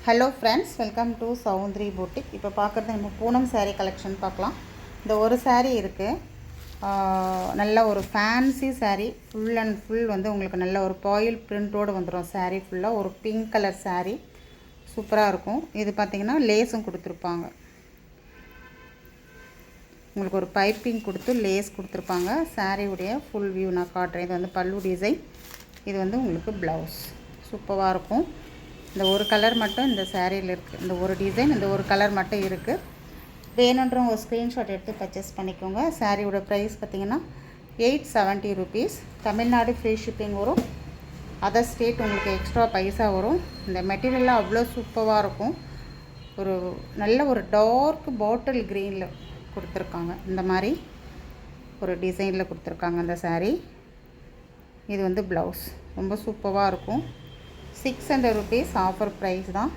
Hello friends, welcome to Soundari boutique. இப்போ பார்க்குறது நம்ம பூனம் சாரீ கலெக்ஷன் பார்க்கலாம். இந்த ஒரு சாரீ இருக்குது, நல்ல ஒரு fancy sari. Full and full வந்து உங்களுக்கு நல்ல ஒரு பாயில் பிரிண்டோடு வந்துடும். சாரீ ஃபுல்லாக ஒரு பிங்க் கலர் சாரீ, சூப்பராக இருக்கும். இது பார்த்திங்கன்னா லேஸும் கொடுத்துருப்பாங்க. உங்களுக்கு ஒரு பைப்பிங் கொடுத்து லேஸ் கொடுத்துருப்பாங்க. சாரீவுடைய ஃபுல் வியூ நான் காட்டுறேன். இது வந்து பல்லு டிசைன், இது வந்து உங்களுக்கு ப்ளவுஸ். சூப்பராக இருக்கும். இந்த ஒரு கலர் மட்டும் இந்த சாரியில் இருக்குது. இந்த ஒரு டிசைன், இந்த ஒரு கலர் மட்டும் இருக்குது. வேணுன்றவங்க ஒரு ஸ்க்ரீன்ஷாட் எடுத்து பர்ச்சேஸ் பண்ணிக்கோங்க. சாரியோட ப்ரைஸ் பார்த்திங்கன்னா 870 ருபீஸ். தமிழ்நாடு ஃப்ரீ ஷிப்பிங் வரும். அதர் ஸ்டேட் உங்களுக்கு எக்ஸ்ட்ரா பைசா வரும். இந்த மெட்டீரியல்லாம் அவ்வளோ சூப்பராக இருக்கும். ஒரு நல்ல ஒரு டார்க் பாட்டில் க்ரீனில் கொடுத்துருக்காங்க. இந்த மாதிரி ஒரு டிசைனில் கொடுத்துருக்காங்க இந்த சாரீ. இது வந்து ப்ளவுஸ். ரொம்ப சூப்பராக இருக்கும். 600 ருபீஸ் ஆஃபர் ப்ரைஸ் தான்.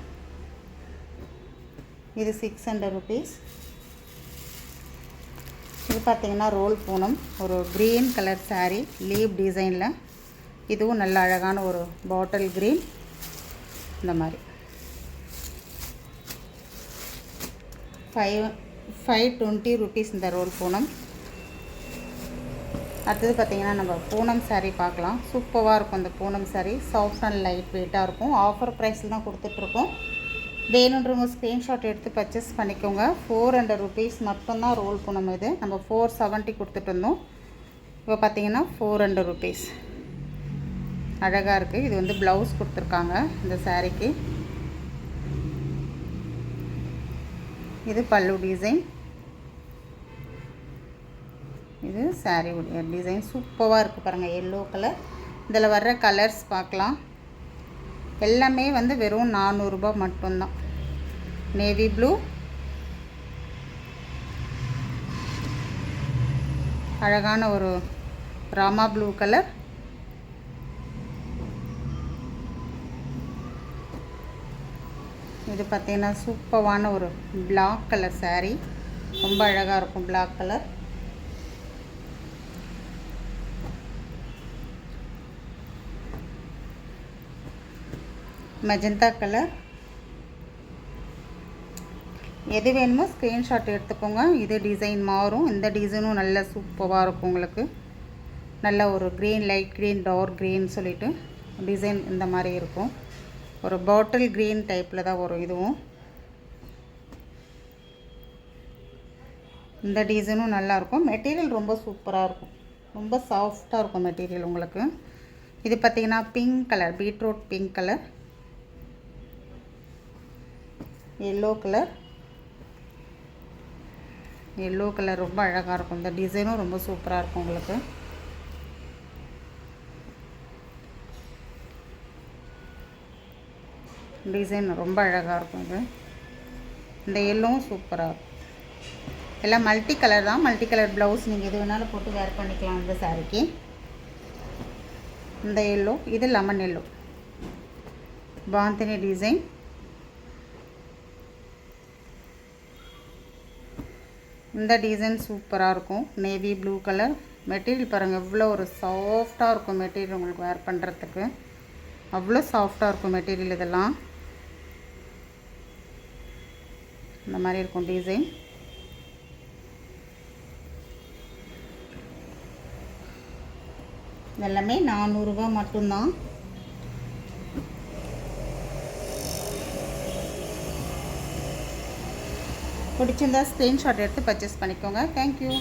இது 600 ருபீஸ். இது பார்த்திங்கன்னா ரோல் பூனம், ஒரு க்ரீன் கலர் சாரீ லீவ் டிசைனில். இதுவும் நல்ல அழகான ஒரு பாட்டில் க்ரீன். இந்த மாதிரி 520 ருபீஸ் இந்த ரோல் பூனம். அடுத்தது பார்த்திங்கன்னா நம்ம பூனம் சாரீ பார்க்கலாம். சூப்பராக இருக்கும் இந்த Poonam sari. Soft and light வெயிட்டாக இருக்கும். ஆஃபர் ப்ரைஸில் தான் கொடுத்துட்ருக்கோம். வேணுன்றவங்க ஸ்க்ரீன்ஷாட் எடுத்து பர்ச்சேஸ் பண்ணிக்கோங்க. 400 ருபீஸ் மட்டும்தான் ரோல் பூனம். இது நம்ம 470 கொடுத்துட்டு இருந்தோம். இப்போ பார்த்திங்கன்னா 400 ருபீஸ். அழகாக இருக்குது. இது வந்து ப்ளவுஸ் கொடுத்துருக்காங்க இந்த சாரீக்கு. இது பல்லு டிசைன். இது சாரீ உடைய டிசைன் சூப்பராக இருக்குது பாருங்கள். Yellow colour. இதில் வர்ற கலர்ஸ் பார்க்கலாம். எல்லாமே வந்து வெறும் 400 ரூபாய் மட்டும்தான். நேவி ப்ளூ, அழகான ஒரு ராமா ப்ளூ கலர், இது பார்த்திங்கன்னா சூப்பரான ஒரு பிளாக் கலர் சாரீ. ரொம்ப அழகாக இருக்கும் பிளாக் கலர். Magenta colour. எது வேணுமோ ஸ்க்ரீன்ஷாட் எடுத்துக்கோங்க. இது டிசைன் மாறும். இந்த டிசைனும் நல்ல சூப்பராக இருக்கும். உங்களுக்கு நல்ல ஒரு green, light green, dark green சொல்லிட்டு டிசைன் இந்த மாதிரி இருக்கும். ஒரு பாட்டில் க்ரீன் டைப்பில் தான் வரும் இதுவும். இந்த டிசைனும் நல்லாயிருக்கும். மெட்டீரியல் ரொம்ப சூப்பராக இருக்கும். ரொம்ப சாஃப்டாக இருக்கும் மெட்டீரியல் உங்களுக்கு. இது பார்த்திங்கன்னா pink colour, beetroot pink colour, yellow colour. Yellow colour ரொம்ப அழகாக இருக்கும். இந்த டிசைனும் ரொம்ப சூப்பராக இருக்கும் உங்களுக்கு. டிசைன் ரொம்ப அழகாக இருக்கும். இது இந்த எல்லோவும் சூப்பராக இருக்கும். எல்லாம் மல்டி கலர் தான். மல்டி கலர் ப்ளவுஸ் நீங்கள் எது வேணாலும் போட்டு வேர் பண்ணிக்கலாம் இந்த சாரீக்கு. இந்த எல்லோ, இது லெமன் எல்லோ, பாந்தினி டிசைன். இந்த டிசைன் சூப்பராக இருக்கும். Navy blue colour. மெட்டீரியல் பாருங்கள் எவ்வளோ ஒரு சாஃப்டாக இருக்கும். மெட்டீரியல் உங்களுக்கு வேர் பண்ணுறதுக்கு அவ்வளோ சாஃப்டாக இருக்கும் மெட்டீரியல். இதெல்லாம் இந்த மாதிரி இருக்கும் டிசைன். எல்லாமே 400 ரூபாய் மட்டும்தான். பிடிச்சிருந்தா ஸ்க்ரீன்ஷாட் எடுத்து பர்ச்சேஸ் பண்ணிக்கோங்க. தேங்க்யூ.